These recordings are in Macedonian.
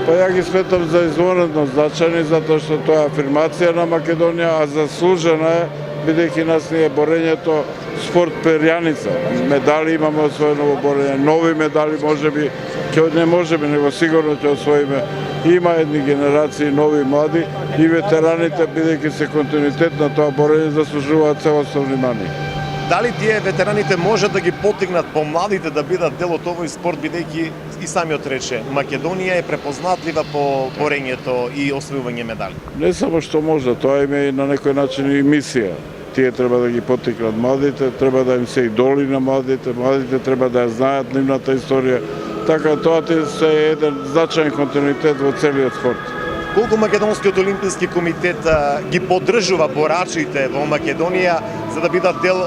Па ја ги сметам за изворедно значајни, затоа што тоа е афирмација на Македонија, а заслужена е, бидејќи нас ни е борењето спорт перјаница. Медали имаме освоено во борење, нови медали можеби, не можеби, него сигурно ќе освоиме. Има едни генерации нови млади и ветераните, бидејќи се континуитет на тоа борење, заслужуваат целосно внимание. Дали тие ветераните можат да ги поттикнат помладите да бидат дел од овој спорт, бидејќи и самиот рече, Македонија е препознатлива по борењето и освојување медали? Не само што може, тоа им е на некој начин и мисија. Тие треба да ги поттикнат младите, треба да им се идоли на младите треба да ја знаат нивната историја. Така тоа се е еден значаен континуитет во целиот спорт. Колку Македонскиот олимписки комитет ги поддржува борачите во Македонија за да бидат дел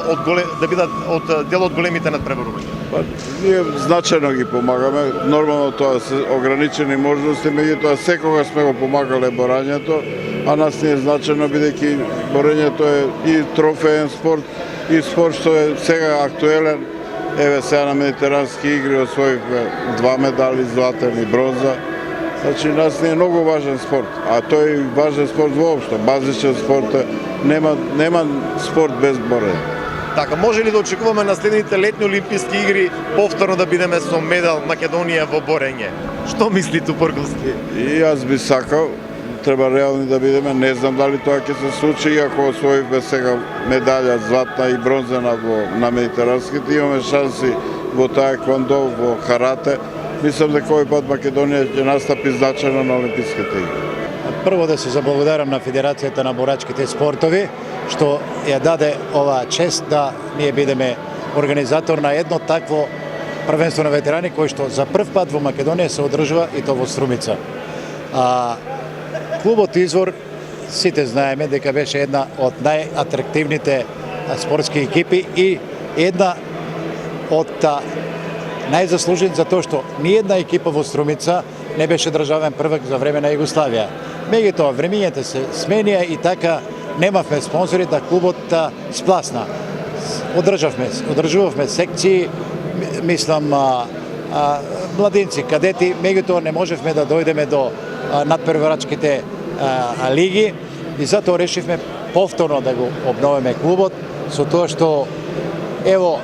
од големите надпреварувања? Па, ние значајно ги помагаме, нормално тоа се ограничени можности, меѓутоа секогаш сме го помагале борањето, а нас не е значајно бидејќи борењето е и трофеен спорт, и спорт што е сега актуелен. Еве сега на Медитерански игри освоивме 2 медали, златен и бронза. Значи, нас не е многу важен спорт, а тој е важен спорт воопшто, базичен спорт, нема спорт без борење. Така, може ли да очекуваме на следните летни олимписки игри повторно да бидеме со медал Македонија во борење? Што мисли Тупорковски? И јас би сакал, треба реални да бидеме, не знам дали тоа ќе се случи, иако освоивме сега медалја златна и бронзена на Медитеранските, имаме шанси во таеквондо, во карате. Мислам дека овој пат Македонија ќе настапи значајно на олимписките игри. Прво да се заблагодарам на Федерацијата на борачките спортови, што ја даде оваа чест да ние бидеме организатор на едно такво првенство на ветерани, кој што за прв пат во Македонија се одржува и то во Струмица. Клубот Извор, сите знаеме дека беше една од најатрактивните спортски екипи и една од најзаслужен за тоа што ниедна екипа во Струмица не беше државен првак за време на Југославија. Меѓутоа, времињата се сменија и така немавме спонзори да клубот спласна. Одржувавме секции, мислам, младинци, кадети, меѓутоа не можевме да дојдеме до надпреварачките лиги и затоа решивме повторно да го обновиме клубот со тоа што ево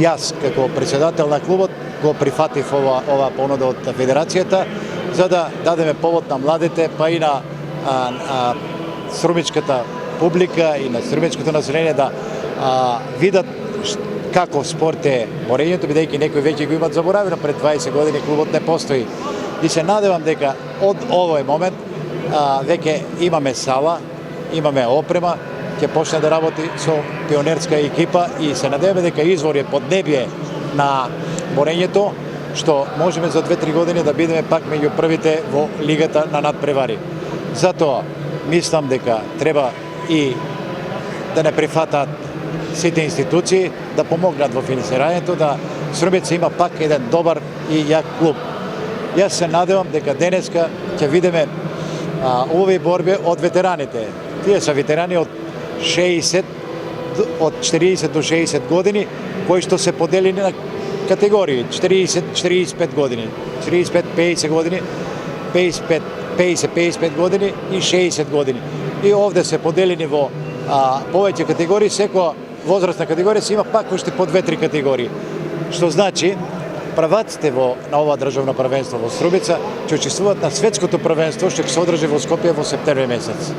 јас како председател на клубот го прифатив ова понуда од Федерацијата за да дадеме повод на младите, па и на струмичката публика и на струмичкото население да видат како спорт е борењето, бидејќи некои веќе го имат заборавено, пред 20 години клубот не постои. И се надевам дека од овој момент веќе имаме сала, имаме опрема, ќе почне да работи со пионерска екипа и се надеваме дека Извор е поднебие на борењето, што можеме за 2-3 години да бидеме пак меѓу првите во лигата на надпревари. Затоа мислам дека треба и да не прифатат сите институции да помогнат во финансирањето, да Струмица има пак еден добар и јак клуб. Јас се надевам дека денеска ќе видиме овие борби од ветераните. Тие се ветерани од 40 до 60 години, кои што се поделени на категории 40-45 години, 45-50 години, 50-55 години и 60 години. И овде се поделени во повеќе категории, секоја возрастна категорија се има пак уште по 2-3 категории. Што значи праваците на ова државно првенство во Струмица ќе учествуваат на светското првенство што ќе се одржи во Скопје во септември месец.